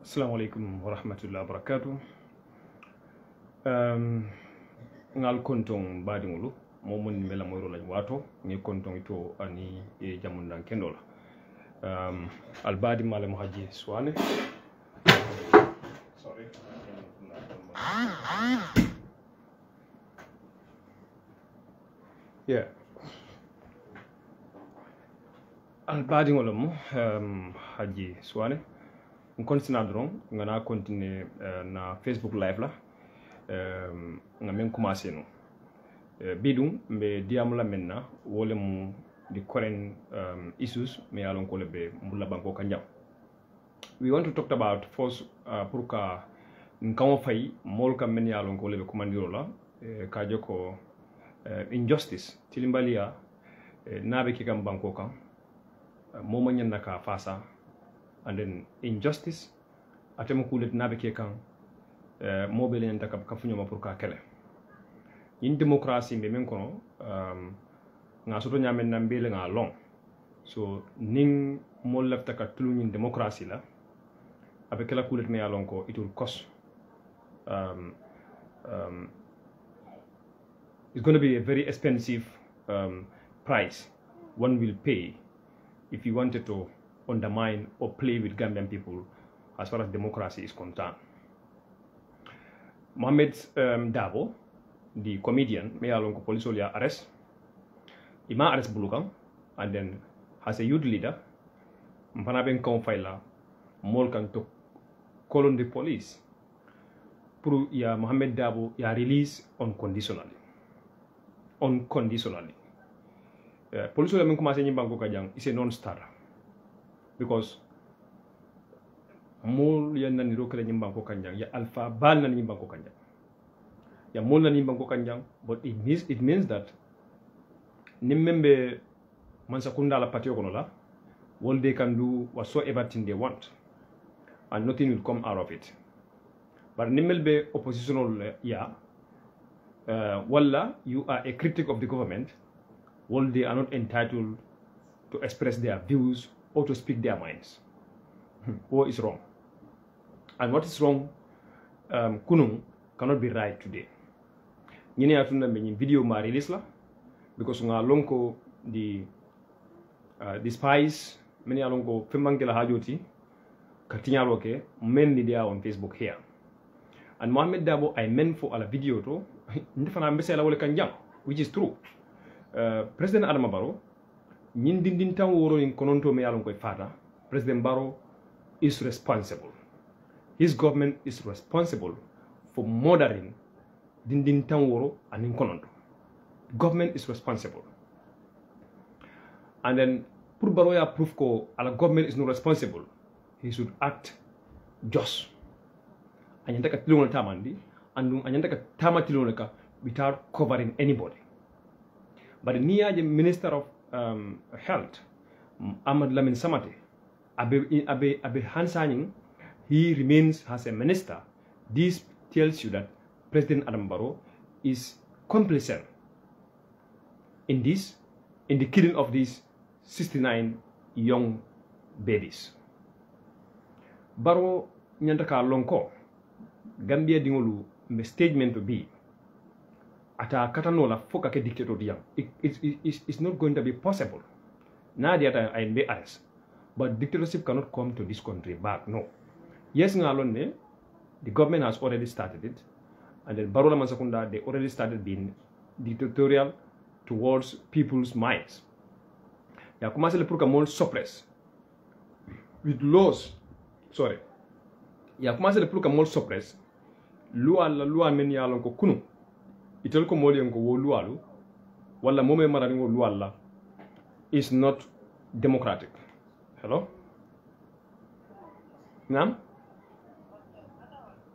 Assalamualaikum warahmatullahi wabarakatuh. Ngal kontong badingulu momon mela moyro lañ wato ni kontong to ani e jamundan kendola. Albadi malem Hagi Suwaneh. Sorry. Yeah. Albadi ngolom Hagi Suwaneh. On continue ngana continuer na Facebook live la nga men commencer no bidum be diamla menna wole mu the current issues me alon ko lebe mbulla banko kanjam. We want to talk about first pour ka nkamo fay mol kam men alon ko lebe commandiro la ka joko injustice tilimbalia nabe ki kam banko kan moma nyanna ka fasa. And then injustice atem kulet nabe ke kan mobile en takab kafunyo ma pour ka kele in démocratie be men kono nga soto nyamen na mbele nga long so ning mo lefta ka tulu in démocratie la avec la kulet me alon ko it will cost it's going to be a very expensive price one will pay if you wanted to undermine or play with Gambian people as far as democracy is concerned. Muhammed Darboe, the comedian, may along police arrest. Ima arrest Bulukang, and then as a youth leader, Mpanaben Konfaila, Molkan to call on the police. Pour ya Muhammed Darboe ya release unconditionally. Unconditionally. Police men commence ni banko kajang is a non-starter. Because mol ya nani rokale nyimbanko kanjang ya alpha bal nani nyimbanko kanjang ya mol nani nyimbanko kanjang, but it means that nimmembe mansakunda la patio kono la all they can do whatsoever thing they want and nothing will come out of it. But nimmelbe oppositional ya walla you are a critic of the government, well they are not entitled to express their views or to speak their minds. What is wrong? And what is wrong kunung cannot be right today. Nyine atunda mbenyi video ma release la because nga lonko the spies many alonko femangela hajoti katinyalo ke men ni dia on Facebook here. And Muhammed Darboe I meant for a video to ndefana mbesela wole kanjam, which is true. President Adama Barrow ñin dindin tan woro in kononto me yalon koy fata President Barrow is responsible. His government is responsible for murdering dindin tan woro and in kononto. Government is responsible. And then pour Barrow ya proof ko ala government is not responsible, he should act just. Anyanta ka tilon tamandi and anyanta ka tamatilon ka without covering anybody. But niya the Minister of Health, Ahmad Lamin Samate, Abe Hansaning, he remains as a minister. This tells you that President Adam Barrow is complicit in this, in the killing of these 69 young babies. Barrow nyantaka lonko, Gambia dingolu me statement to be. Ata katanola foka ke dictator diang. It's not going to be possible. Na diata I be arrest. But dictatorship cannot come to this country back. No. Yes, ngalone, the government has already started it. And then Barola Mansakunda, they already started being dictatorial towards people's minds. Ya commencé le pour que mon suppress with laws. Sorry. Ya commencé le pour que mon suppress loi men ya lon ko kunu. Itel ko moli ngo wo lualu wala mome marani ngo lualla is not democratic. Hello? Nam?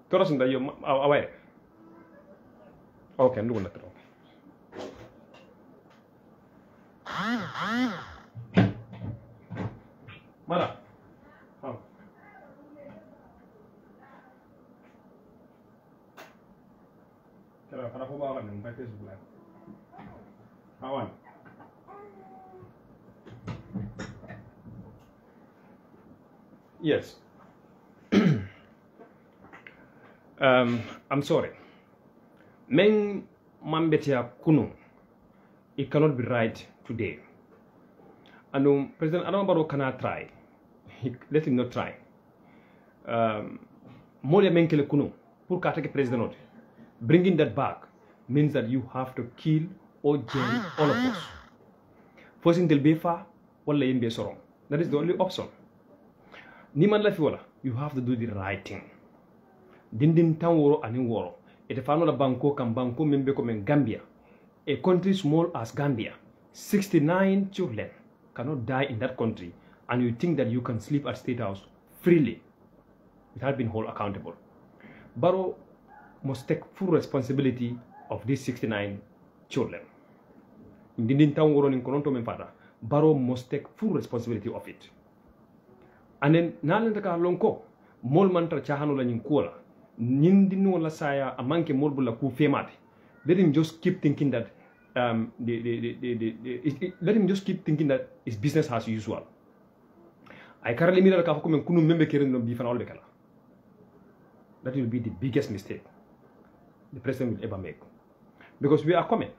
Toros nda yo away. Okay, ndu na tro. Mana? Yes. I'm sorry. Men mambetia kunu. It cannot be right today. And President Adama Barrow cannot try. Let him not try. More menkele kunu. Pour katake president. Bringing that back means that you have to kill or jail all of us. Forcing Delbefa, wala yembe sorong. That is the only option. Niman lafi wala. You have to do the right thing. Dindin tan woro anin woro. Ete fano la banko kam banko membe ko men Gambia. A country small as Gambia, 69 children cannot die in that country, and you think that you can sleep at State House freely without being held accountable. Barrow must take full responsibility of these 69 children. Barrow must take full responsibility of it. And then, nalentaka lonko, mol mantra chahano la nyinkola, nindino la saya amanke molbula ku femati. Let him just keep thinking that let him just keep thinking that it's business as usual. I currently mira la kafako men kunu membe keren no bi fanawle kala. That will be the biggest mistake the president will ever make. Because we are coming.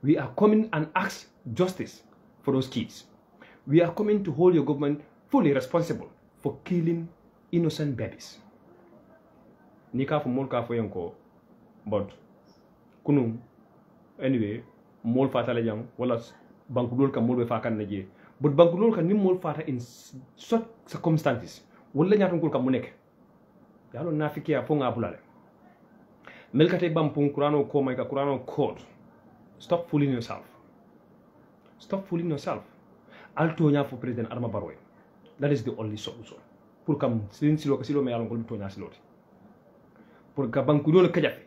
We are coming and ask justice for those kids. We are coming to hold your government fully responsible for killing innocent babies. Nika for molka for yanko, but kunu anyway mol fata la jang wala bankudol ka molbe fa kan naje, but bankudol ka nim mol fata in such circumstances wala nyaton ko ka mu nek yalo nafiki ya fonga bulale melkate bampung kurano ko may ka kurano code. Stop fooling yourself. Stop fooling yourself. Alto nya for President Adama Barrow. That is the only solution. Pour kam sin silo ka silo me yalon ko to nya siloti. Pour ka bankudol ka jafe.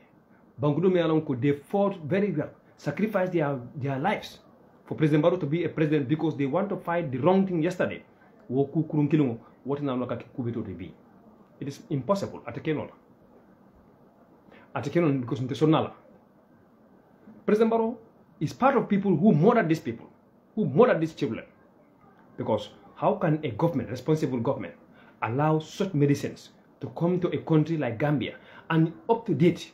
Bankudo me along could they fought very well, sacrificed their lives for President Barrow to be a president because they want to fight the wrong thing yesterday. What it is impossible at a canon. At a canon because Sonala. President Barrow is part of people who murdered these people, who murdered these children. Because how can a government, responsible government, allow such medicines to come to a country like Gambia and up to date?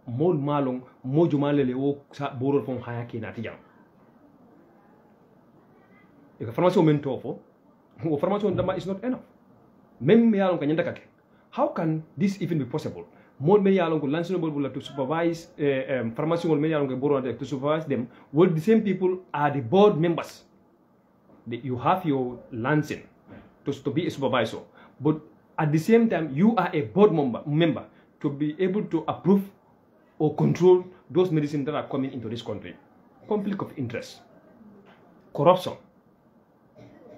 Mol malong moju malele wo sa borol fon hayaki na tijam e formation men tofo o formation dama is not enough même me yalon ka nyanda kake. How can this even be possible? Mol me yalon ko lansino bol to supervise formation me yalon ko borol to supervise them, well the same people are the board members. You have your lancing to be a supervisor, but at the same time you are a board member to be able to approve or control those medicines that are coming into this country. Conflict of interest, corruption,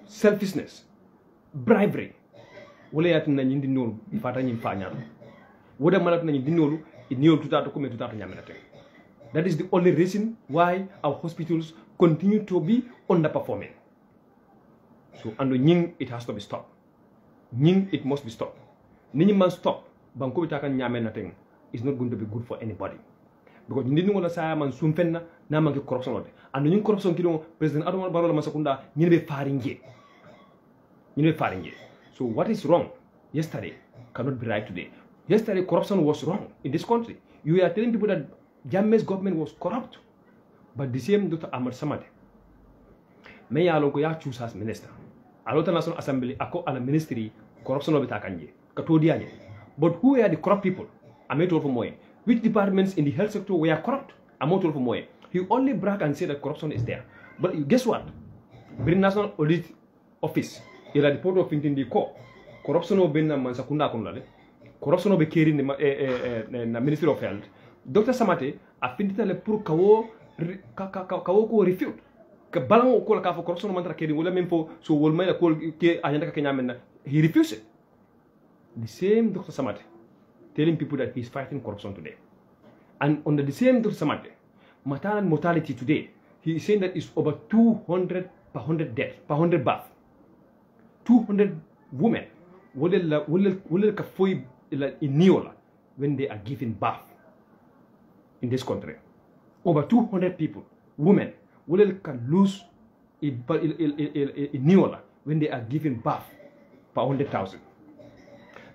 selfishness, bribery. Wale yatu na nyindi nolu ifata nyimfanya. Wada malatu na nyindi nolu inyo tutatu kume tutatu nyaminate. That is the only reason why our hospitals continue to be underperforming. So and nying it has to be stopped. Nying it must be stopped. Nini man stop banko bitaka nyamenate. Is not going to be good for anybody. Because you didn't want to say man sumfenna na mangi corruption. And the corruption kilo President Adama Barrow masakunda nyebe faringe. So what is wrong yesterday cannot be right today. Yesterday corruption was wrong in this country. You are telling people that Jammeh's government was corrupt. But the same Dr. Ahmad Samate me ya loko ya choose as minister. Alota National Assembly ako ala ministry corruption obitakanje. Katodianye. But who are the corrupt people? Which departments in the health sector were corrupt? He only brag and say that corruption is there. But guess what? The National Audit Office, il a report of the court. Corruption of Ben Mansakunda Kunale, corruption of Bekiri in the Ministry of Health. Dr. Samate, a finitale pour Kawoko refute. Kabalang call for corruption mantra carrying William so will make a call Ayanda Kenyamena. He refused it. The same Dr. Samate telling people that he's fighting corruption today. And under the same Dr. Samate, maternal mortality today he is saying that it's over 200 per 100 death, per 100 birth. 200 women when they are giving birth in this country. Over 200 people, women, can lose when they are giving birth per 100,000.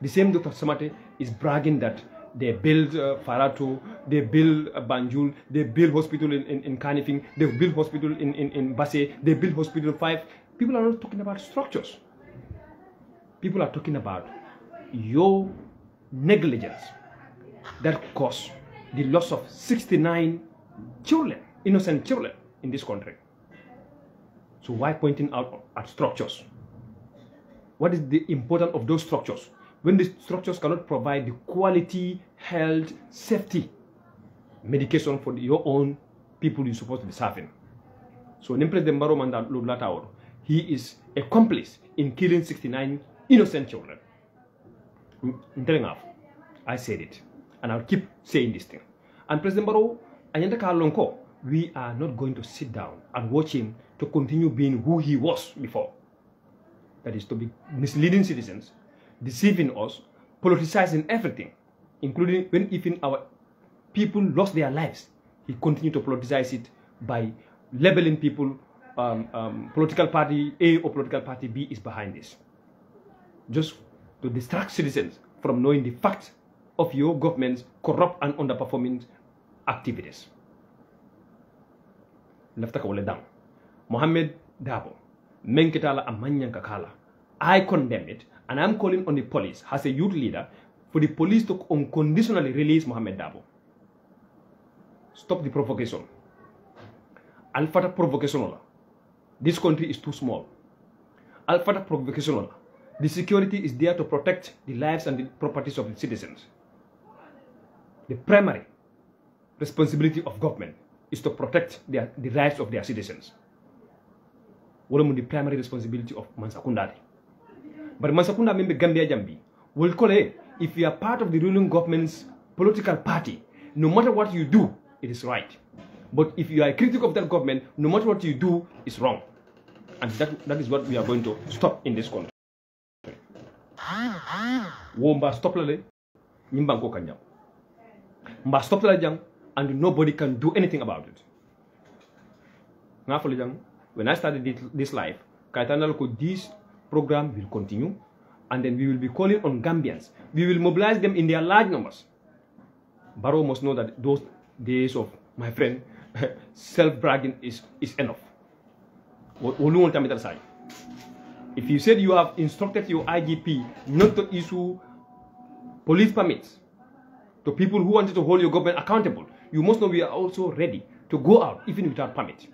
The same Dr. Samate is bragging that they build Farato, they build Banjul, they build hospital in Kanifing, they build hospital in Basse, they build hospital 5. People are not talking about structures. People are talking about your negligence that caused the loss of 69 children, innocent children in this country. So why pointing out at structures? What is the importance of those structures? When the structures cannot provide the quality, health, safety, medication for your own people you're supposed to be serving. So President Barrow Manda Lublatao, he is accomplice in killing 69 innocent children. I said it, and I'll keep saying this thing. And President Barrow, we are not going to sit down and watch him to continue being who he was before. That is to be misleading citizens, deceiving us, politicizing everything, including when even our people lost their lives. He continued to politicize it by labeling people, political party A or political party B is behind this. Just to distract citizens from knowing the facts of your government's corrupt and underperforming activities. Muhammed Darboe, Menketala Amanyankakala. I condemn it, and I'm calling on the police as a youth leader for the police to unconditionally release Muhammed Darboe. Stop the provocation. Alpha provocation. This country is too small. Alpha provocation. The security is there to protect the lives and the properties of the citizens. The primary responsibility of government is to protect the rights of their citizens. What is the primary responsibility of Mansakunda? But Mansakunda member Gambia Jambi will call it, if you are part of the ruling government's political party, no matter what you do, it is right. But if you are a critic of that government, no matter what you do, it's wrong. And that is what we are going to stop in this country. Womba stop lale, Nimbanko Kanyam. Mba stop lale jang, and nobody can do anything about it. When I started this live, this program will continue, and then we will be calling on Gambians. We will mobilize them in their large numbers. Barrow must know that those days of, my friend, self-bragging is enough. If you said you have instructed your IGP not to issue police permits to people who wanted to hold your government accountable, you must know we are also ready to go out even without permit.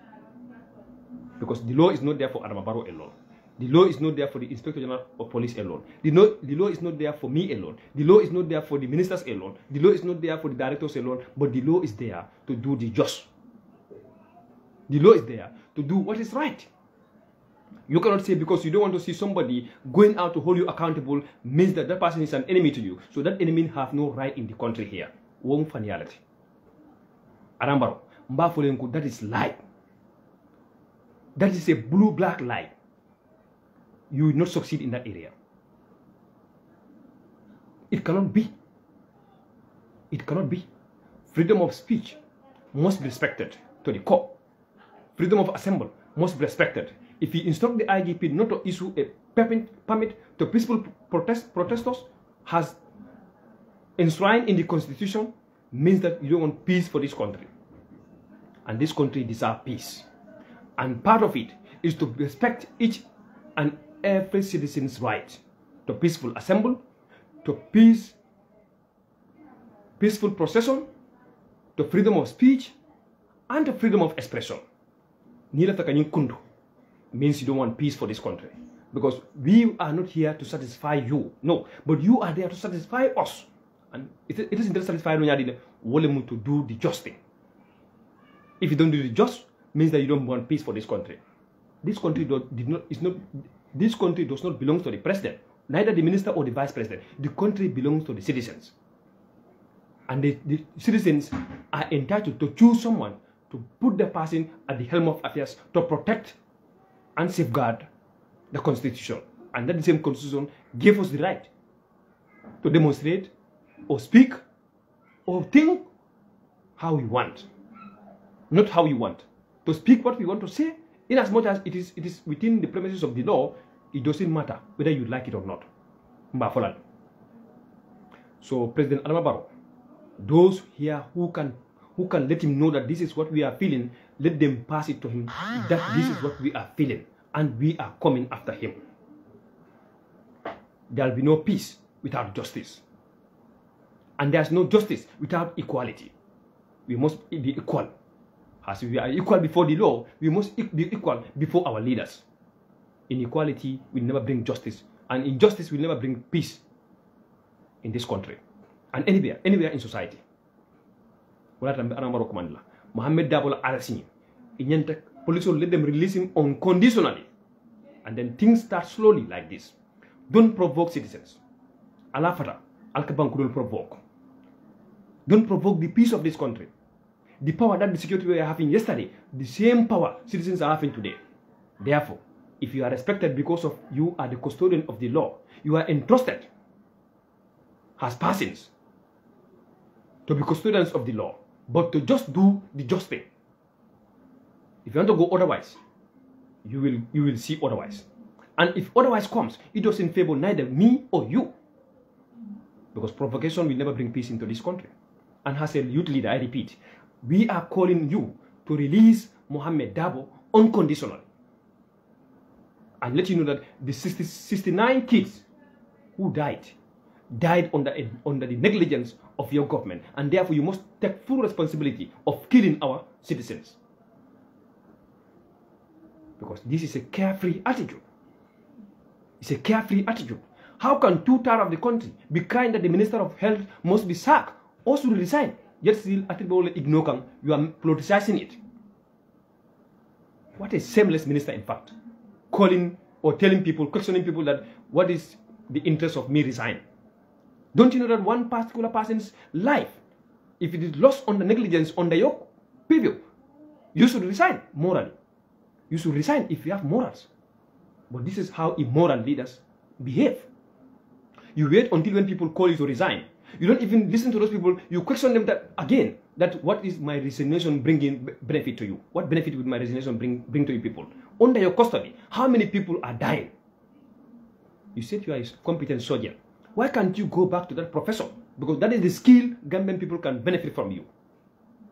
Because the law is not there for Adama Barrow alone. The law is not there for the Inspector General of Police alone. The law is not there for me alone. The law is not there for the ministers alone. The law is not there for the directors alone. But the law is there to do the just. The law is there to do what is right. You cannot say because you don't want to see somebody going out to hold you accountable means that that person is an enemy to you. So that enemy have no right in the country here. That is lie. That is a blue-black lie. You will not succeed in that area. It cannot be. It cannot be. Freedom of speech must be respected to the core. Freedom of assembly must be respected. If you instruct the IGP not to issue a permit to peaceful protesters, has enshrined in the Constitution, means that you don't want peace for this country. And this country deserves peace. And part of it is to respect each and every citizen's right to peaceful assembly, to peaceful procession, to freedom of speech, and to freedom of expression. Means you don't want peace for this country. Because we are not here to satisfy you. No. But you are there to satisfy us. And it isn't to satisfy you to do the just thing. If you don't do the just, means that you don't want peace for this country. This country this country does not belong to the president, neither the minister or the vice president. The country belongs to the citizens. And the citizens are entitled to choose someone to put the person at the helm of affairs to protect and safeguard the Constitution. And that same Constitution gave us the right to demonstrate or speak or think how we want. Not how we want. To speak what we want to say, in as much as it is within the premises of the law, it doesn't matter whether you like it or not. So President Adama Barrow, those here who can let him know that this is what we are feeling, let them pass it to him that this is what we are feeling and we are coming after him. There will be no peace without justice. And there's no justice without equality. We must be equal. As we are equal before the law, we must be equal before our leaders. Inequality will never bring justice, and injustice will never bring peace in this country and anywhere in society. Muhammed Darboe arresting him. Police will let them release him unconditionally. And then things start slowly like this. Don't provoke citizens. Alafata, Al-Kabanku don't provoke. Don't provoke the peace of this country. The power that the security we were having yesterday, the same power citizens are having today. Therefore, if you are respected because of you are the custodian of the law, you are entrusted as persons to be custodians of the law, but to just do the just thing. If you want to go otherwise, you will see otherwise. And if otherwise comes, it doesn't favor neither me or you. Because provocation will never bring peace into this country. And as a youth leader, I repeat, we are calling you to release Muhammed Darboe unconditionally. And let you know that the 69 kids who died under the negligence of your government. And therefore you must take full responsibility of killing our citizens. Because this is a carefree attitude. It's a carefree attitude. How can 2/3 of the country be crying that the Minister of Health must be sacked or should resign? Yet still, you are politicizing it. What a shameless minister, in fact. Calling or telling people, questioning people that what is the interest of me resign? Don't you know that one particular person's life, if it is lost on the negligence under your preview, you should resign morally. You should resign if you have morals. But this is how immoral leaders behave. You wait until when people call you to resign. You don't even listen to those people. You question them that what is my resignation bringing benefit to you? What benefit would my resignation bring to you people? Under your custody, how many people are dying? You said you are a competent surgeon. Why can't you go back to that profession? Because that is the skill Gambian people can benefit from you.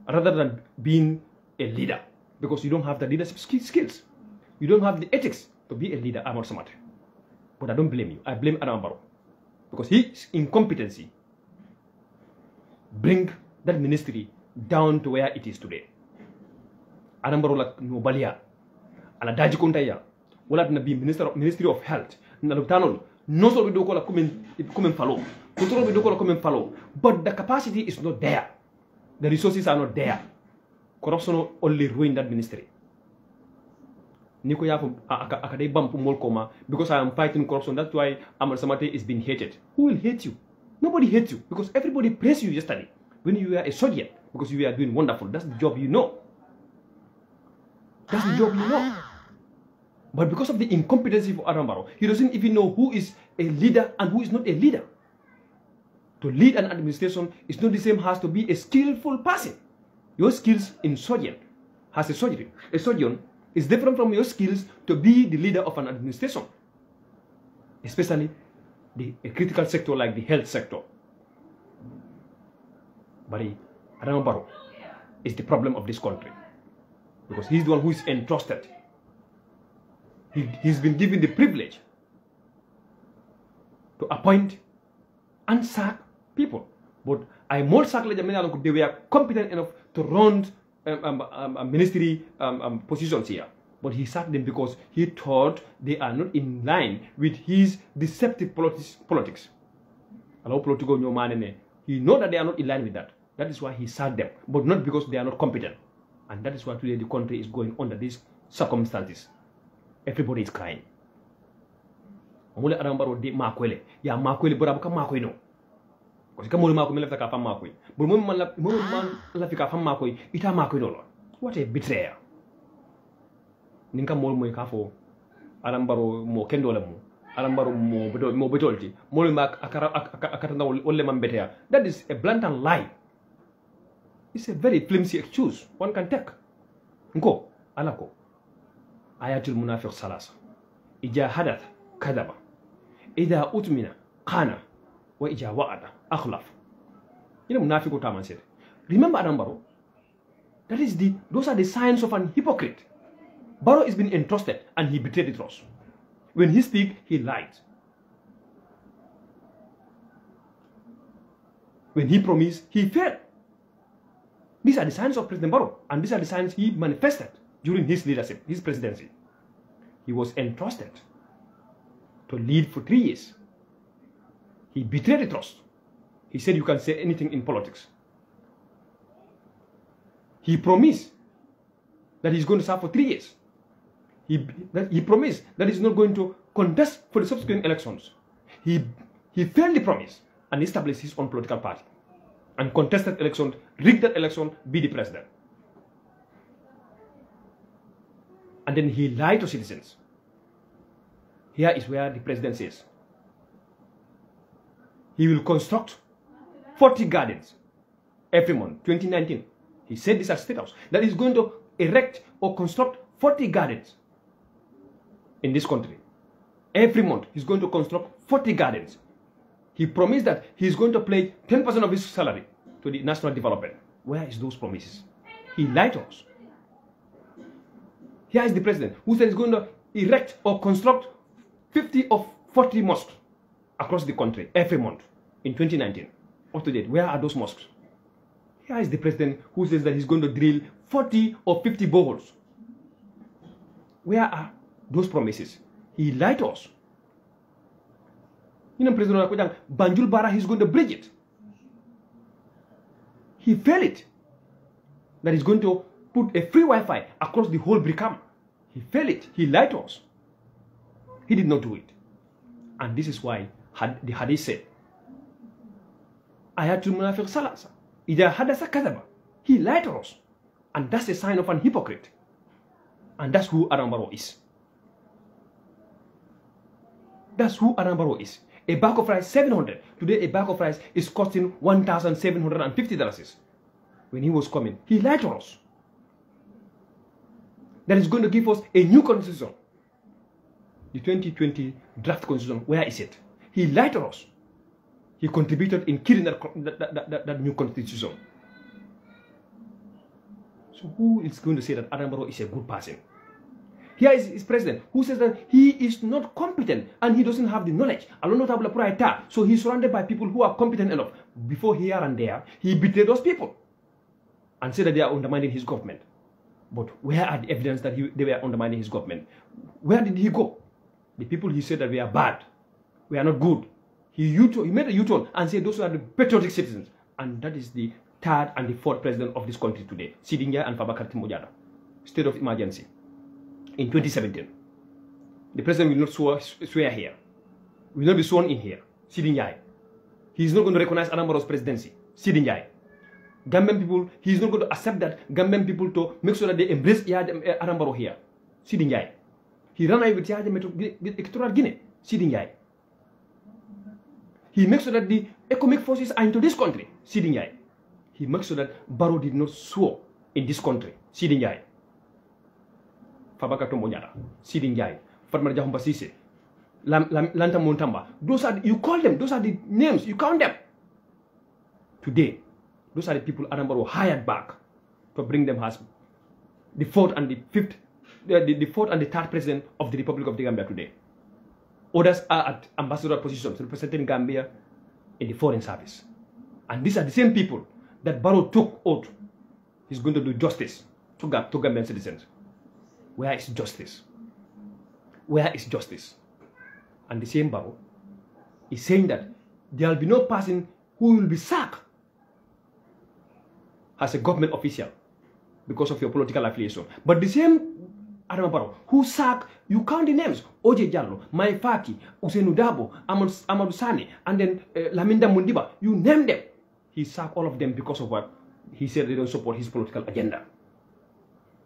Rather than being a leader. Because you don't have the leadership skills. You don't have the ethics to be a leader, Ahmad Samate. But I don't blame you. I blame Adama Barrow. Because his incompetency bring that ministry down to where it is today. Adama Barrow like no balia. Ala daji kontaya. Wala na be Ministry of Health. Na lutano no so do kola come follow. Control do kola come follow. But the capacity is not there. The resources are not there. Corruption only ruined that ministry. Niko yapo akadai bump molkoma because I am fighting corruption. That's why Ahmad Samate is being hated. Who will hate you? Nobody hates you because everybody praised you yesterday when you were a soldier because you were doing wonderful. That's the job you know. That's the job you know. But because of the incompetency of Adama Barrow, he doesn't even know who is a leader and who is not a leader. To lead an administration is not the same as to be a skillful person. Your skills in surgeon has a surgery. A surgeon is different from your skills to be the leader of an administration, especially a critical sector like the health sector. But Adama Barrow is the problem of this country because he's the one who is entrusted. He's been given the privilege to appoint and sack people. But I more sack they were competent enough to run ministry positions here. But he sacked them because he thought they are not in line with his deceptive politics. He knows that they are not in line with that. That is why he sacked them. But not because they are not competent. And that is why today the country is going under these circumstances. Everybody is crying. Adama Barrow de makwele. Ya makwele bora buka makwe no. Kasi kama makwe mele fika fam makwe. But man la fika fam makwe ita makwe no. What a betrayer. Ninka mol moy kafo alambaro mo kendole mo alambaro mo betolti mol mak akata na wolle man betea. That is a blatant lie. It's a very flimsy excuse one can take. Nko alako ayatul munafiq salasa ija hadath kadaba idha utmina khana wa ija wa'ada akhlaf. You know munafiq taman said. Remember Adambaro? Those are the signs of an hypocrite. Barrow is being entrusted and he betrayed the trust. When he speaks, he lied. When he promised, he failed. These are the signs of President Barrow, and these are the signs he manifested during his leadership, his presidency. He was entrusted to lead for 3 years. He betrayed the trust. He said you can say anything in politics. He promised that he's going to serve for 3 years. He promised that he's not going to contest for the subsequent elections. He failed the promise and established his own political party and contested elections, rigged that election, be the president. And then he lied to citizens. Here is where the president says he will construct 40 gardens every month, 2019. He said this at State House, that he's going to erect or construct 40 gardens in this country. Every month, he's going to construct 40 gardens. He promised that he's going to pledge 10% of his salary to the national development. Where is those promises? He lied to us. Here is the president who said he's going to erect or construct 50 or 40 mosques across the country every month in 2019. Up to date, where are those mosques? Here is the president who says that he's going to drill 40 or 50 boreholes. Where are those promises? He lied to us. You know, President Rakojang, Banjul Bara, he's going to bridge it. He failed it. That he's going to put a free Wi-Fi across the whole Brikama. He failed it. He lied to us. He did not do it. And this is why the hadith said, Ayatul Munafiq Salasa. Ida hadasa kadaba. He lied to us. And that's a sign of an hypocrite. And that's who Adambaro is. That's who Adambaro is. A bag of rice, 700. Today, a bag of rice is costing $1,750. When he was coming, he lied to us. That is going to give us a new constitution. The 2020 draft constitution, where is it? He lied to us. He contributed in killing that new constitution. So who is going to say that Adambaro is a good person? Here is his president who says that he is not competent and he doesn't have the knowledge. So he's surrounded by people who are competent enough. Before here and there, he betrayed those people and said that they are undermining his government. But where are the evidence that they were undermining his government? Where did he go? The people he said that we are bad, we are not good. He made a U-turn and said those are the patriotic citizens. And that is the third and the fourth president of this country today, Sidinja and Fabakary Tombojada. State of emergency. In 2017, the president will not swear here, will not be sworn in here. Sidinja. He is not going to recognize Adambaro's presidency. Sidinja. Gambian people, he is not going to accept that Gambian people to make sure that they embrace Adambaro here. Sidinja. He ran away with Equatorial Guinea. Sidinja. He makes sure that the economic forces are into this country. Sidinja. He makes sure that Barrow did not swear in this country. Sidinja. Fabakary Tombojada, Sidinja, Fatma Jahumpa Cissé, Lanta Montamba. Those are you call them. Those are the names. You count them. Today, those are the people Adambaro hired back to bring them as the fourth and the fifth, the fourth and the third president of the Republic of the Gambia today. Others are at ambassador positions representing Gambia in the foreign service. And these are the same people that Barrow took oath. He's going to do justice to Gambian citizens. Where is justice? Where is justice? And the same Barrow is saying that there will be no person who will be sacked as a government official because of your political affiliation. But the same Adama Barrow who sacked, you count the names, Oje Jallow, Mai Faki, Ousainou Darboe, Amadou Sane, and then Laminda Mundiba, you name them. He sacked all of them because of what? He said they don't support his political agenda.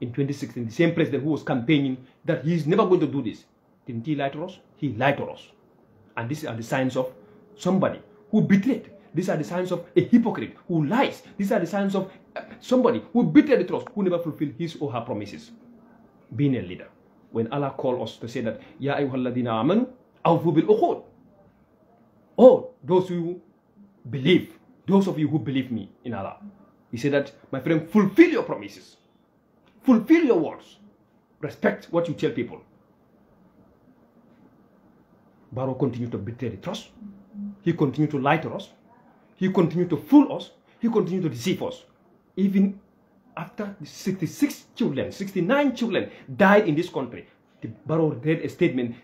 in 2016, the same president who was campaigning that he is never going to do this. Didn't he lie to us? He lied to us. And these are the signs of somebody who betrayed. These are the signs of a hypocrite who lies. These are the signs of somebody who betrayed the trust, who never fulfilled his or her promises. Being a leader. When Allah called us to say that, Ya ayyuhalladhina amanu, awfu bil uqud. Oh, those who believe, those of you who believe me in Allah. He said that, my friend, fulfill your promises. Fulfill your words. Respect what you tell people. Barrow continued to betray the trust. He continued to lie to us. He continued to fool us. He continued to deceive us. Even after 66 children, 69 children died in this country, the Barrow read a statement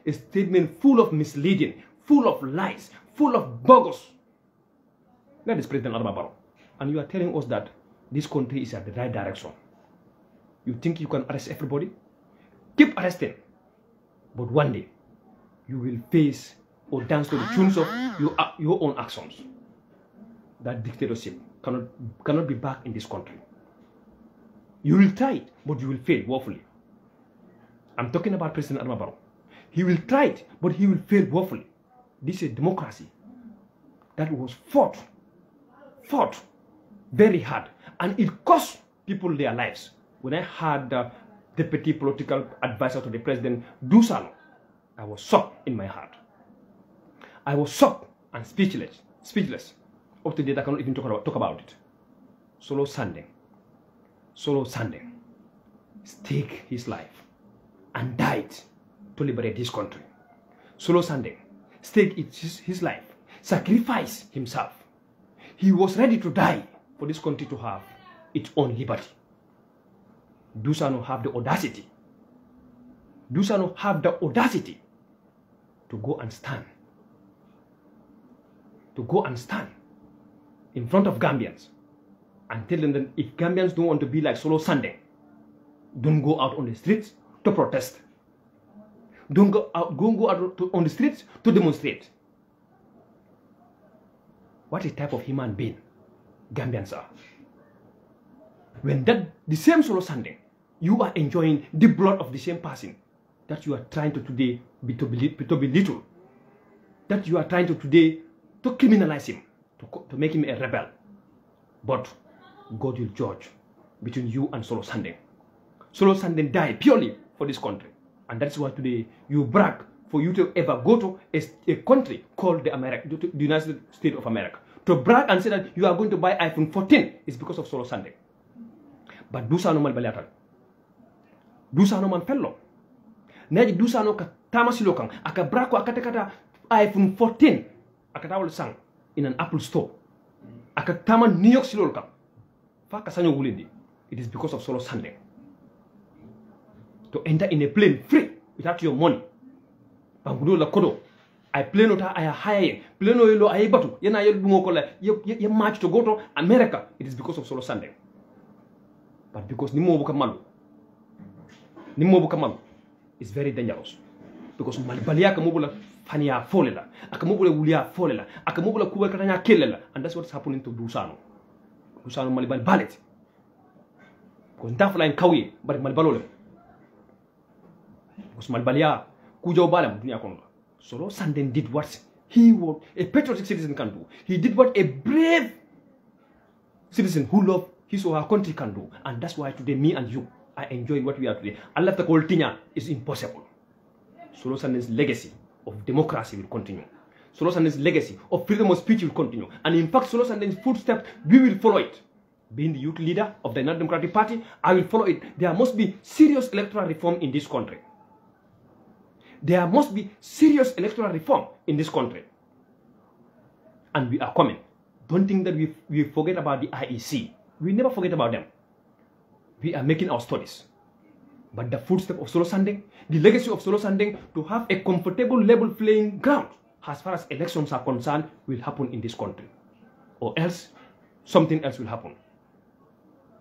full of misleading, full of lies, full of bogus. That is President Adama Barrow. And you are telling us that this country is at the right direction. You think you can arrest everybody? Keep arresting. But one day, you will face or dance to the tunes of your own actions. That dictatorship cannot be back in this country. You will try it, but you will fail woefully. I'm talking about President Adama Barrow. He will try it, but he will fail woefully. This is a democracy that was fought very hard, and it cost people their lives. When I heard the deputy political advisor to the president, Dusano, I was shocked in my heart. I was shocked and speechless. Up to date, I cannot even talk about it. Solo Sandeng staked his life and died to liberate this country. Solo Sandeng staked his life, sacrificed himself. He was ready to die for this country to have its own liberty. Dusano have the audacity. Dusano have the audacity to go and stand. In front of Gambians and tell them that if Gambians don't want to be like Solo Sandeng, don't go out on the streets to protest. Don't go out on the streets to demonstrate. What a type of human being Gambians are. When the same Solo Sandeng, you are enjoying the blood of the same person that you are trying to today to belittle, that you are trying to today to criminalize him, to make him a rebel. But God will judge between you and Solo Sandeng. Solo Sandeng died purely for this country. And that's why today you brag for you to ever go to a country called the United States of America. To brag and say that you are going to buy iPhone 14 is because of Solo Sandeng. But Dusano man baliatan. Dusano man fellow. Naji Dusano ka tama silokang aka brako akata iPhone 14 akata sang in an Apple store. Aka tama New York silokang. Faka sanyo wulindi. It is because of Solo Sandeng. To enter in a plane free without your money. Bangudo la kodo. I plane ota I hire. Plane yelo I batu. Yena yelo bungo la ye match to go to America. It is because of Solo Sandeng. But because Nimo Bukamalu is very dangerous. Because Malibaliaka Mobula Fania Folela, Akamobula Wulia Folela, Akamobula Kuakanya Kelela, and that's what's happening to Dusano. Dusano Maliban Ballet. Because Dafla and Kawi, but Malbalole. Because Malbalia, Kujo Balam, Dunyakonga. Solo Sandeng did what he was a patriotic citizen can do. He did what a brave citizen who loved his or her country can do. And that's why today me and you are enjoying what we are today. Allah the Coltinya is impossible. Solo Sandeng's legacy of democracy will continue. Solo Sandeng's legacy of freedom of speech will continue. And in fact, Solo Sandeng's footsteps, we will follow it. Being the youth leader of the United Democratic Party, I will follow it. There must be serious electoral reform in this country. There must be serious electoral reform in this country. And we are coming. Don't think that we forget about the IEC. We never forget about them. We are making our studies. But the footstep of Solo Sandeng, the legacy of Solo Sandeng to have a comfortable level playing ground as far as elections are concerned will happen in this country. Or else, something else will happen.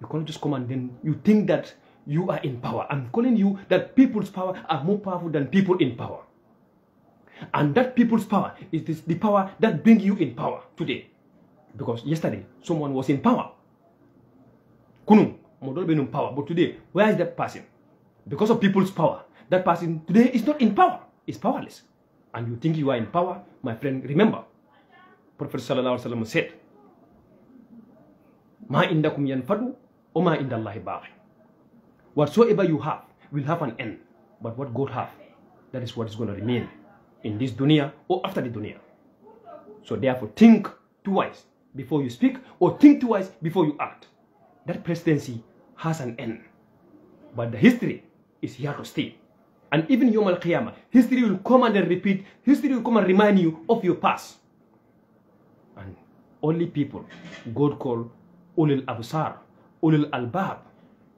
You can't just come and then you think that you are in power. I'm calling you that people's power are more powerful than people in power. And that people's power is the power that brings you in power today. Because yesterday, someone was in power. Kunung, model benum power. But today, where is that person? Because of people's power, that person today is not in power. Is powerless. And you think you are in power, my friend, remember, Prophet sallallahu alaihi wasallam said, Ma indakum yanfadu, o ma indallahi baqi. Whatsoever you have will have an end. But what God have, that is what is going to remain in this dunya or after the dunya. So therefore, think twice before you speak, or think twice before you act. That presidency has an end. But the history is here to stay. And even Yom Al-Qiyamah, history will come and repeat, history will come and remind you of your past. And only people God called Ulil Absar, Ulil Albab,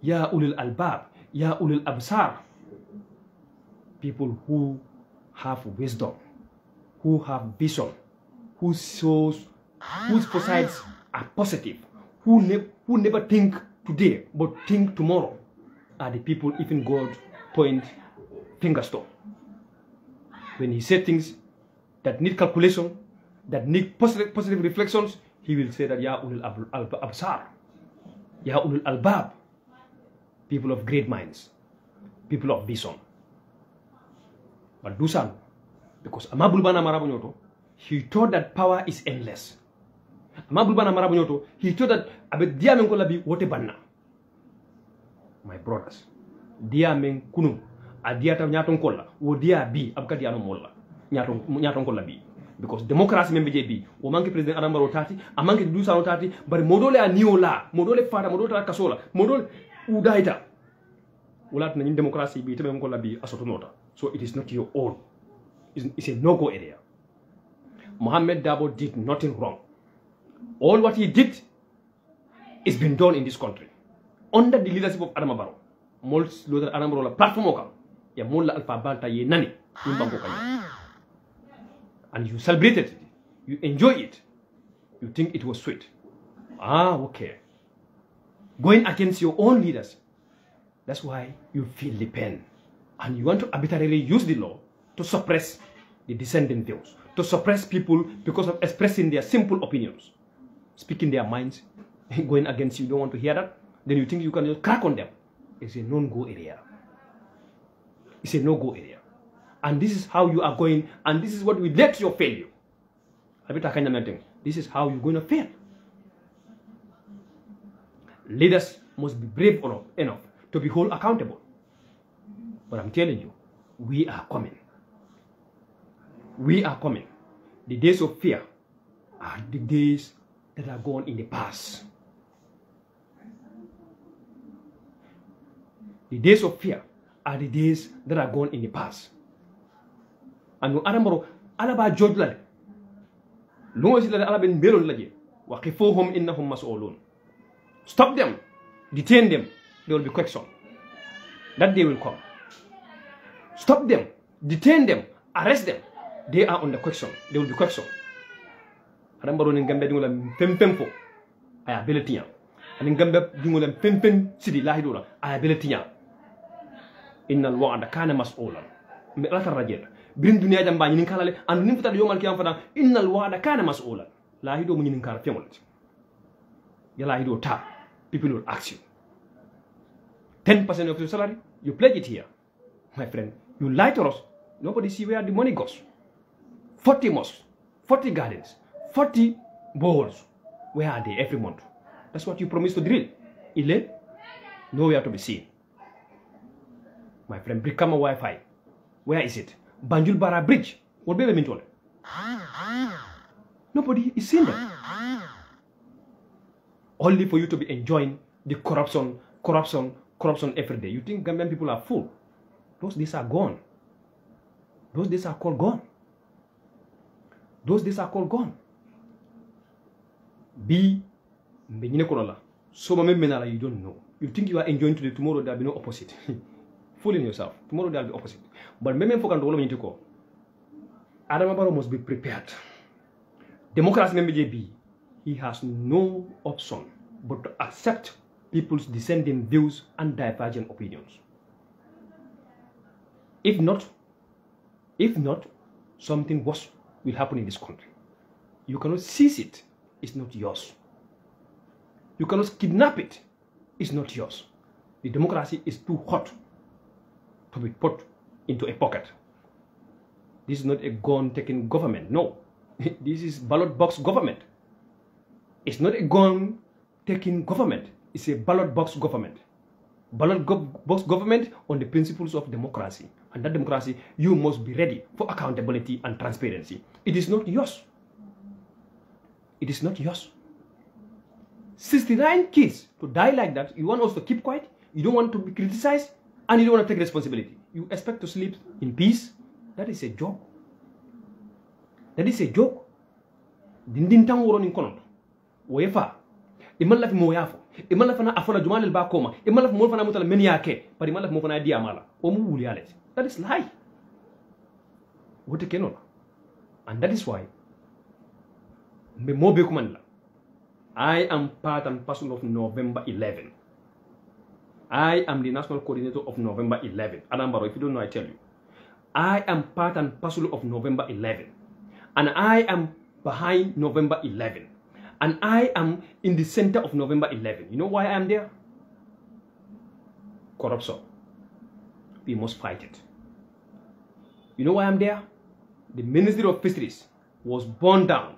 Ya Ulil Albab, Ya Ulil Absar. People who have wisdom, who have vision, whose foresights are positive, who never think today but think tomorrow, are the people even God point fingers to. When he said things that need calculation, that need positive reflections, he will say that Ya Ulil Absar, Ya Ulil Albab, people of great minds, people of vision. But do so, because Amabulbana Marabunyoto, he thought that power is endless. Amabulbana Marabunyoto, he thought that Abed Diamenkolabi Wotebanna. My brothers, Diamen Kunu, Adiata Nyaton Kola, wo dia bi Abkadiano Mola, Nyaton Kola bi. Because democracy member JB, o manke President Adamaro Tati, a manke Dusa Tati, but Modole a Niola, Modole Fada, Modole Casola, Modole Udaita. Ulat in democracy be Temenkola bi Asotonota. So it is not your own. It's a no-go area. Muhammed Darboe did nothing wrong. All what he did is been done in this country. Under the leadership of Adama Barrow. Molts loaded Adama Barrow platform oka. Ya molla alfa balta ye nani. And you celebrated it. You enjoy it. You think it was sweet. Ah, okay. Going against your own leaders. That's why you feel the pain. And you want to arbitrarily use the law to suppress the dissenting views, to suppress people because of expressing their simple opinions, speaking their minds, going against you. Don't want to hear that? Then you think you can just crack on them. It's a no-go area. It's a no-go area. And this is how you are going, and this is what will lead to your failure. This is how you're going to fail. Leaders must be brave enough to be held accountable. But I'm telling you, we are coming. We are coming. The days of fear are the days that are gone in the past. The days of fear are the days that are gone in the past. And no Adamaro, Alaba George Lad. Long as you let Alabin Belon Lagi, Wakifohum innahum mas'ulun. Stop them, detain them, there will be question. That day will come. Stop them, detain them, arrest them. They are on the question. They will be questioned. Adambaro in Gambia dingolam pempempo, I ability. And in Gambia dingolam pempem city lahidola, I ability. Innal wa'ada kana mas'ulan. Melaka rajel. Brin dunia jamba ñinin kalale and nimfata yomal kiyam fana innal wa'ada kana mas'ulan. Lahido mu ñinin kala femolati. Ya lahido ta. People will ask you. 10% of your salary, you pledge it here. My friend, you lie to us. Nobody see where the money goes. 40 mosques, 40 gardens, 40 bowls. Where are they every month? That's what you promised to drill. Ile, nowhere to be seen. My friend, Brikama Wi-Fi. Where is it? Banjul Bara Bridge. What baby told? Nobody is seeing them. Only for you to be enjoying the corruption every day. You think Gambian people are full? Those days are gone. Those days are called gone. Those days are called gone. Be so you don't know. You think you are enjoying today, tomorrow there will be no opposite. Fooling yourself. Tomorrow there will be opposite. But Adama Barrow must be prepared. Democracy MBJB, he has no option but to accept people's dissenting views and divergent opinions. If not, something worse will happen in this country. You cannot seize it. It's not yours. You cannot kidnap it. is not yours. The democracy is too hot to be put into a pocket. This is not a gun-taking government. No, this is ballot box government. It's not a gun-taking government. It's a ballot box government. Ballot box government on the principles of democracy. And that democracy, you must be ready for accountability and transparency. It is not yours. It is not yours. 69 kids to die like that. You want us to keep quiet? You don't want to be criticized? And you don't want to take responsibility? You expect to sleep in peace? That is a joke. That is a joke. Dindin tang woron in konon. Wefa. Iman laf mo yafo. Iman laf na afola jumal ba koma. Iman laf mo fana mutala meniake. But iman laf mo fana diamala. Omu wuli alet. That is lie. What a kenon. And that is why me mo be kumandla. I am part and parcel of November 11. I am the national coordinator of November 11. Anambaro, if you don't know, I tell you. I am part and parcel of November 11. And I am behind November 11. And I am in the center of November 11. You know why I am there? Corruption. We must fight it. You know why I'm there? The Ministry of Fisheries was burned down.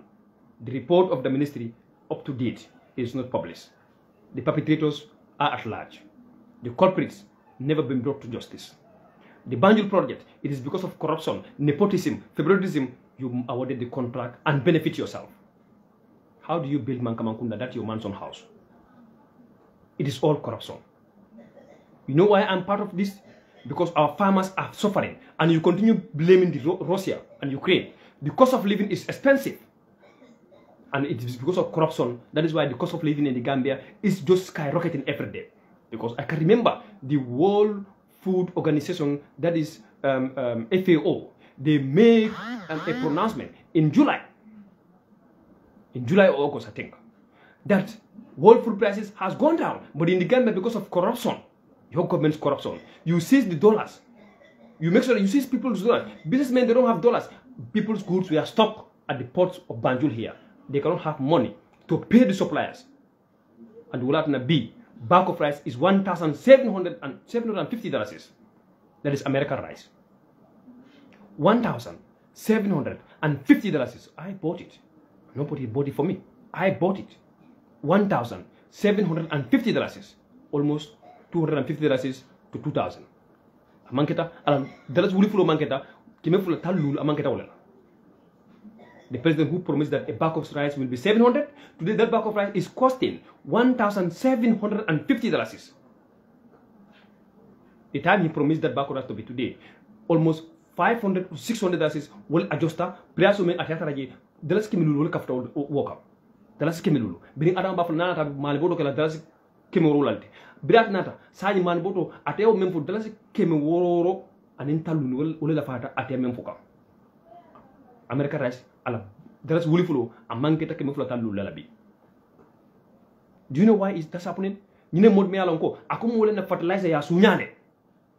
The report of the ministry up to date is not published. The perpetrators are at large. The culprits never been brought to justice. The Banjul project, it is because of corruption, nepotism, favoritism, you awarded the contract and benefit yourself. How do you build Mankamankunda? That's your mansion house. It is all corruption. You know why I'm part of this? Because our farmers are suffering and you continue blaming Russia and Ukraine. The cost of living is expensive. And it is because of corruption. That is why the cost of living in the Gambia is just skyrocketing every day. Because I can remember the World Food Organization, that is FAO, they made a pronouncement in July or August, I think, that world food prices has gone down. But in the Gambia, because of corruption, your government's corruption, you seize the dollars. You make sure that you seize people's dollars. Businessmen, they don't have dollars. People's goods were stuck at the ports of Banjul here. They cannot have money to pay the suppliers. And will not be. Bag of rice is $1,750. That is American rice. $1,750. I bought it. Nobody bought it for me. I bought it. $1,750. Almost $250 to $2,000. Manketa alam dalas wuli fulo manketa kime fulo talul amanketa wala. The president who promised that a bag of rice will be 700, today that bag of rice is costing $1,750. The time he promised that bag of rice to be today, almost $500 to $600 will adjust. Priyaso men atiyataraji dalas kimilulu will kafta woka. Dalas kimilulu. Bring adam baful nana malibodo kala dalas kimurulante. Birat nata saji malibodo ateo memfu dalas kimuroro anin talunu will la fata ateo memfuka. America rice ala dalas wuli fulo amanketa kimuflo talu lalabi. Do you know why that's happening? Nyine mod me alonko akumu wole na fertilizer ya sunyane.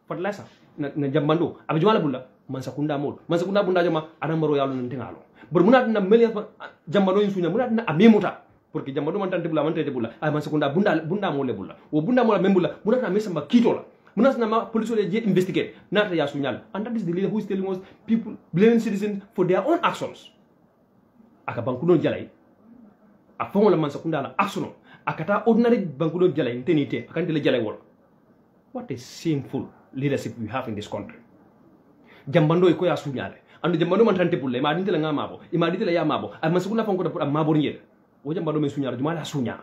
Fertilizer na jambando abijwala bulla mansakunda mol mansakunda bunda jama anamaro yalo ntengalo bor munat na melias jambando sunya munat na amemuta porque jambando man tante bula man tante bula ay mansakunda bunda mole bulla wo bunda mola membula munat na mesamba kitola munat na ma police je investigate nata ya sunyal. And that is the leader who is telling us people blaming citizens for their own actions. Aka bankuno jalay afongo la mansakunda la actiono akata ordinary bankuno jalay ntenite akante le jalay wol. What a shameful leadership we have in this country. Jambando iko ya sunyale ando jambando man tante pulle ma dinte la ngamabo imadite la yamabo ay mansakunda fonko da mabo nyel wo jambando me sunyale jumala sunya.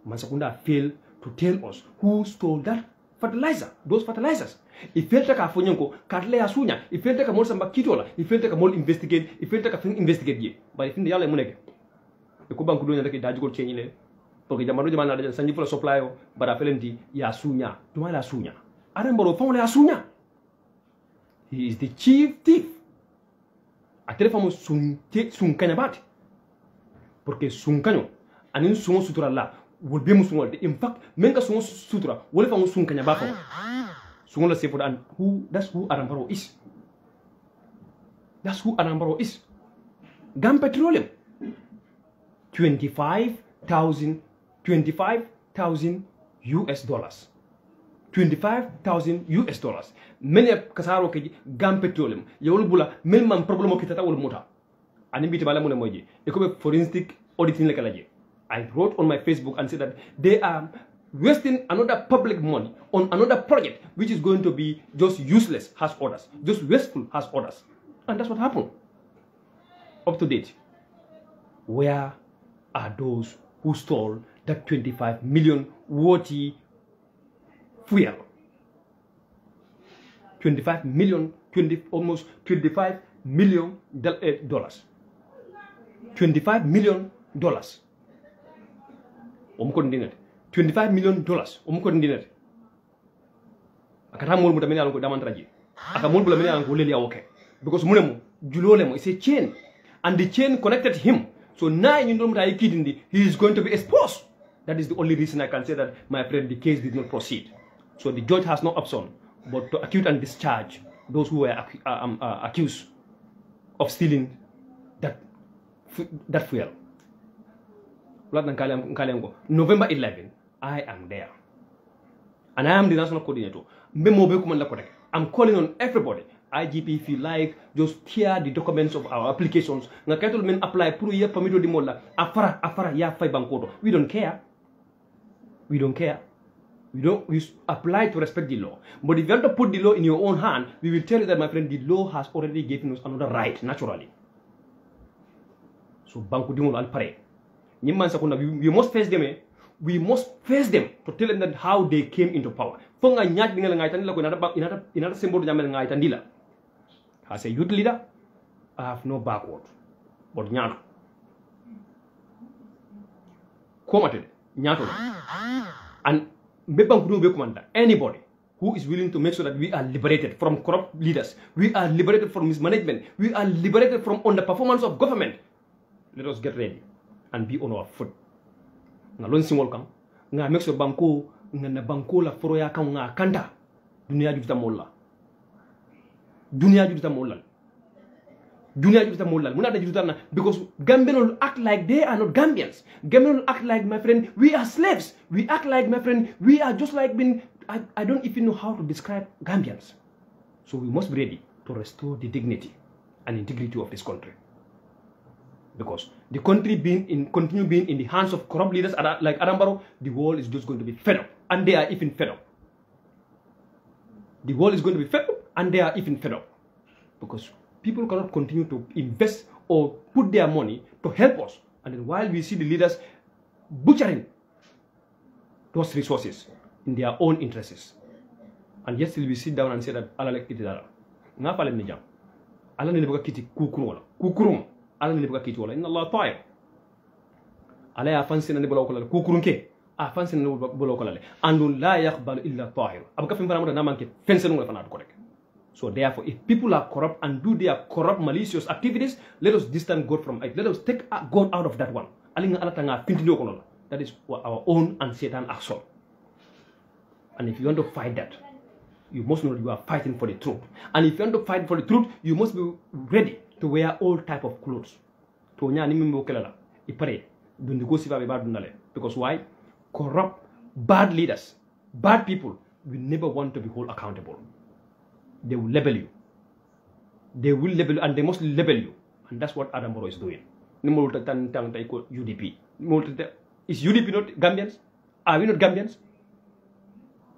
Mansakunda failed to tell us who stole that fertilizer, those fertilizers. If you take a fonyanko katle ya sunya, if you take a mol samba kitola, if you take a mol investigate, if you take a investigate ye. But if in the yale muneke the kubanku do nyaka dajugo chenyile porque jambando jamana da sanji fula supply o bara felenti ya sunya jumala sunya aremboro fonle ya sunya. He is the chief thief. A telefamo sun kanyabati. Porque sun kanyo anin sun sutura la will be musungol. In fact, menga sun sutura will famu sun kanyabafo. Sungola sepo and that's who Arambaro is. That's who Arambaro is. Gam Petroleum. 25,000 US dollars. 25,000 US dollars. Many kasaro keji gam petroleum. Yawul bula minimum problem okitata wol muta. Ani biti bala mune moji. Ekobe forensic auditing lekalaje. I wrote on my Facebook and said that they are wasting another public money on another project which is going to be just useless as orders, just wasteful as orders. And that's what happened. Up to date. Where are those who stole that 25 million worthy fuel? 25 million, almost 25 million dollars. 25 million dollars. 25 million dollars. Akatamol mutamini alko damantraji. Akamol bulamini alko leli awoke. Because munemu julolemo is a chain, and the chain connected him. So now he is going to be exposed. That is the only reason I can say that, my friend, the case did not proceed. So the judge has no option but to acquit and discharge those who were accused of stealing that fuel. November 11, I am there. And I am the national coordinator. I'm calling on everybody. IGP, if you like, just tear the documents of our applications. Apply we don't care. We don't care. We apply to respect the law. But if you want to put the law in your own hand, we will tell you that, my friend, the law has already given us another right, naturally. So, we must face them. We must face them to tell them that how they came into power. As a youth leader, I have no backward. But nyato. And anybody who is willing to make sure that we are liberated from corrupt leaders, we are liberated from mismanagement, we are liberated from underperformance of government, let us get ready and be on our foot. Ngalon simol kam, nga make sure banko nga banko la foroya kam nga kanta dunia juta molla. Dunia juta molla. Dunia juta molla. Muna da juta na, because Gambians will act like they are not Gambians. Gambians will act like, my friend, we are slaves. We act like, my friend, we are just like being, I don't even know how to describe Gambians. So we must be ready to restore the dignity and integrity of this country. Because the country continue being in the hands of corrupt leaders like Adam Barrow, the world is just going to be fed up. And they are even fed up. The world is going to be fed up, and they are even fed up. Because people cannot continue to invest or put their money to help us. And then while we see the leaders butchering those resources in their own interests. And yet still we sit down and say that Allah like kitidara. Nga pale mnijam. Allah ni nebuka kiti kukurum. Kukurum. Allah ni nebuka kiti wala. Inna Allah ta'ir. Allah ya fansi na nebula okolale. Kukurum ke. Fansi na nebula okolale. Andun la yaqbalu illa ta'ir. Abuka fimfana muda namanke. Fense nunga fana correct. So therefore, if people are corrupt and do their corrupt, malicious activities, let us distance God from it. Let us take God out of that one. That is our own and Satan action. And if you want to fight that, you must know you are fighting for the truth. And if you want to fight for the truth, you must be ready to wear all type of clothes. Because why? Corrupt, bad leaders, bad people will never want to be held accountable. They will label you. They will label you, and they must label you. And that's what Adam Barrow is doing. UDP. Is UDP not Gambians? Are we not Gambians?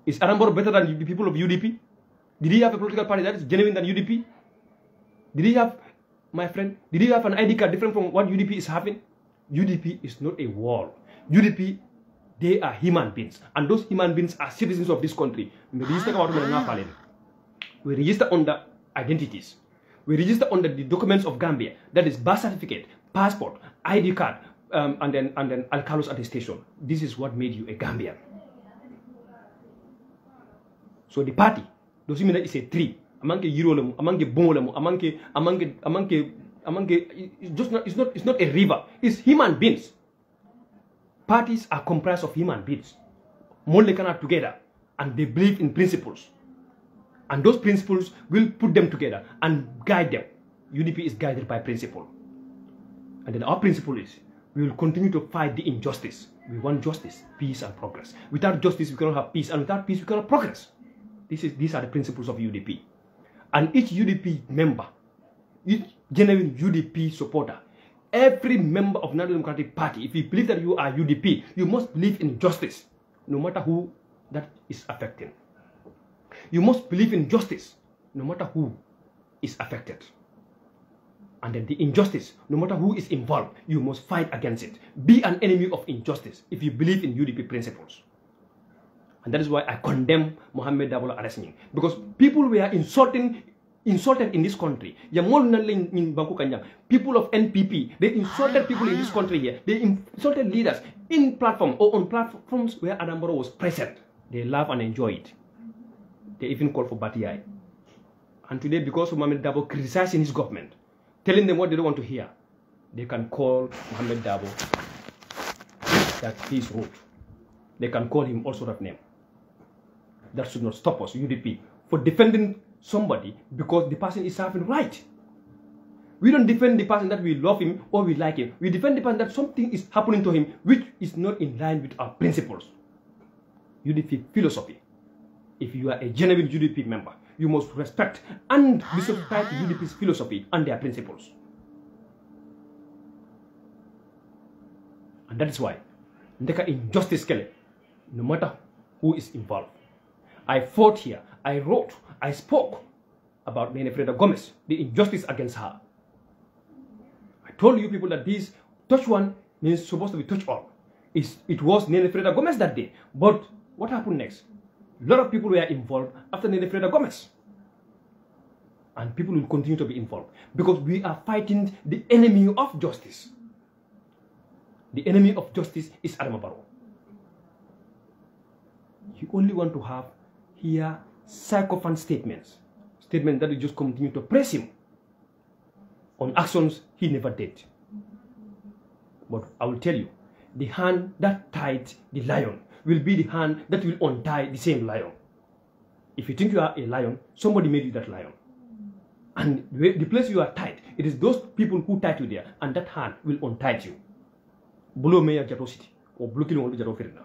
Is Adam Barrow better than the people of UDP? Did he have a political party that is genuine than UDP? Did he have, my friend, did he have an ID card different from what UDP is having? UDP is not a wall. UDP, they are human beings. And those human beings are citizens of this country. We register under identities. We register under the documents of Gambia. That is birth certificate, passport, ID card, and then Alcalos attestation. This is what made you a Gambian. So the party doesn't mean that it's a tree. Among Yirolemu, among Bomolemu, among it's not a river. It's human beings. Parties are comprised of human beings. Molde cannot together, and they believe in principles. And those principles will put them together and guide them. UDP is guided by principle. And then our principle is We will continue to fight the injustice. We want justice, peace, and progress. Without justice, we cannot have peace, and without peace, we cannot progress. These are the principles of UDP. And each UDP member, each genuine UDP supporter, every member of National Democratic Party, if you believe that you are UDP, you must believe in justice, no matter who that is affecting. You must believe in justice, no matter who is affected. And then the injustice, no matter who is involved, you must fight against it. Be an enemy of injustice if you believe in UDP principles. And that is why I condemn Muhammed Darboe arresting, because people were insulted in this country. People of NPP, they insulted people in this country here. They insulted leaders in platform or on platforms where Adambaro was present. They laugh and enjoy it. They even call for Batiai. And today, because of Muhammed Darboe criticizing his government, telling them what they don't want to hear, they can call Muhammed Darboe that he is rude. They can call him all sort of name. That should not stop us, UDP, for defending somebody because the person is serving right. We don't defend the person that we love him or we like him. We defend the person that something is happening to him which is not in line with our principles. UDP philosophy. If you are a genuine UDP member, you must respect and be subscribed to UDP's philosophy and their principles. And that is why, ndeka injustice kele, no matter who is involved. I fought here, I wrote, I spoke about 𝒕𝒉𝒊𝒏, the injustice against her. I told you people that this touch one means supposed to be touch all. It was 𝒕𝒉𝒊𝒏 that day. But what happened next? A lot of people were involved after 𝒕𝒉𝒊𝒏. And people will continue to be involved because we are fighting the enemy of justice. The enemy of justice is Adama Barrow. You only want to hear sycophant statements that will just continue to press him on actions he never did. But I will tell you, the hand that tied the lion will be the hand that will untie the same lion. If you think you are a lion, somebody made you that lion. And the place you are tied, it is those people who tied you there, and that hand will untie you. Below Mayor Jatosity or blocking on the Jatofirna.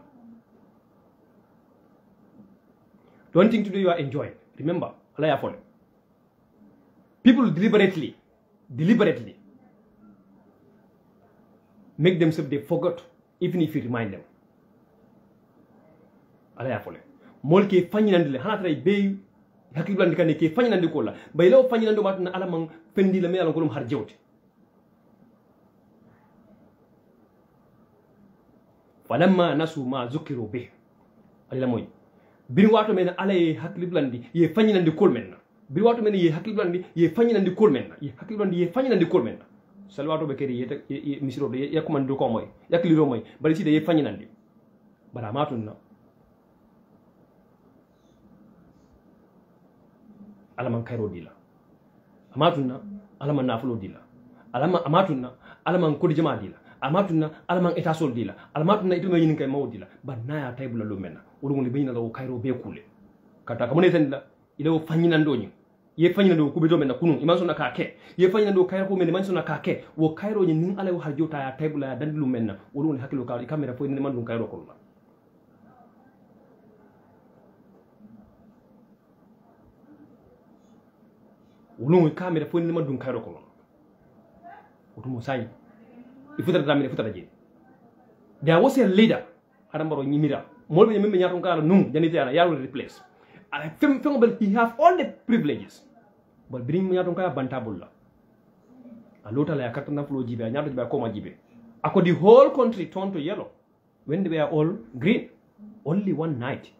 Don't think today you are enjoying. Remember, people deliberately make themselves they forgot, even if you remind them. Molke Fanyanandle, Hanatra Bay, Hakiblan Kaneke, Fanyanandicola, by law Fanyanando Martin Alamang, Fendi la Mela Golum Harjot. Falama Nasuma 𝒂𝒄𝒄𝒏. Alamoy. Birwato men alay Hakliblandi, ye Fanyanandi Colmen. Birwato men ye Hakliblandi, ye Fanyanandi Colmen, ye Hakliblandi, ye Fanyanandi Colmen. Salvato Becari, Misro, Yakumando Comoy, Yakli Romoy, but it's the Fanyanandi. But I'm out now. Alaman Cairo dealer. Amatuna, Alaman Nafulo dealer. Amatuna, Alaman Kodijama dealer. Amatuna, Alaman Etasol dealer. Alamatuna, itu meaning Mo dealer. But Naya table lumena. Urung Libina Cairo Becule. Catacamonetenda, Ido Faninandoni. Ye Fanino Kubidomena Kunu, Imansona Kake. Ye Fanino Cairo, Mansona Kake, or Cairo in Alo Hajota table than Lumena, Urun Hakiloka, camera for the Mandun Cairo Colma. Ulungu kamera fo ni ma dun kayro ko utumo sai ifuta dramine futa daje. There was a leader Adambaro nyimira molbe nyimbe nyaton kala num janite ana yaru replace I think he have all the privileges but bring nyaton kala bantabulla a lota la yakatana flo jibe nyato jibe ko ma jibe ako the whole country turned to yellow when they were all green. Only one night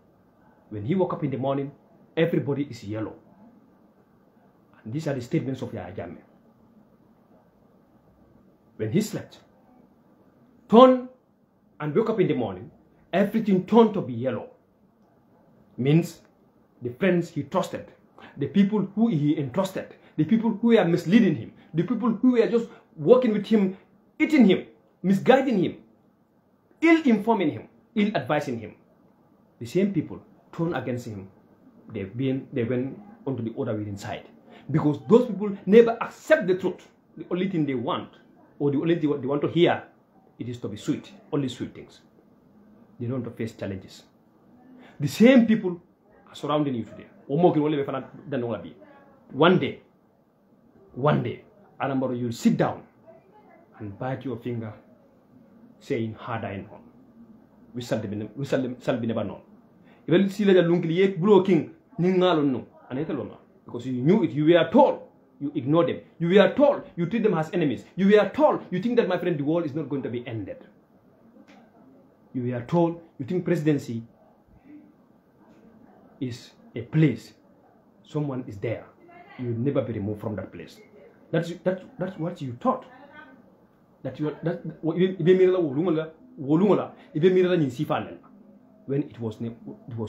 when he woke up in the morning everybody is yellow. These are the statements of Yahya Jammeh. When he slept, turned and woke up in the morning, everything turned to be yellow. Means the friends he trusted, the people who he entrusted, the people who were misleading him, the people who were just working with him, eating him, misguiding him, ill-informing him, ill-advising him. The same people turned against him. They went onto the other within side. Because those people never accept the truth. The only thing they want, or the only thing they want to hear, it is to be sweet, only sweet things. They don't want to face challenges. The same people are surrounding you today. One day, Arambaro, you'll sit down and bite your finger, saying, "Hada in on." We shall be never known. You will see the Lunkli blocking Ningalon no, and because you knew it, you were told, you ignore them. You were told, you treat them as enemies. You were told, you think that, my friend, the world is not going to be ended. You were told, you think presidency is a place. Someone is there. You will never be removed from that place. That's what you thought. That you when it was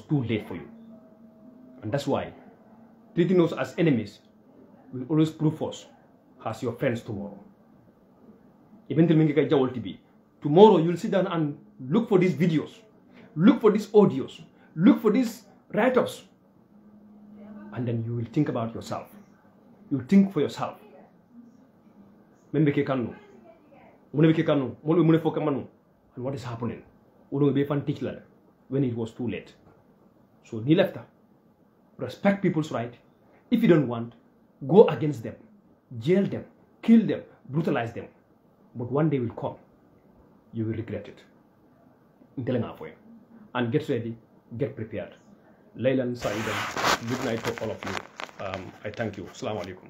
too late for you. And that's why treating us as enemies will always prove us as your friends tomorrow. Tomorrow you'll sit down and look for these videos, look for these audios, look for these write-ups, and then you will think about yourself. You think for yourself. And what is happening? When it was too late. So ni left. Respect people's right. If you don't want, go against them, jail them, kill them, brutalize them. But one day will come, you will regret it. And get ready, get prepared. Laylan, Saidan, good night to all of you. I thank you. Assalamu alaikum.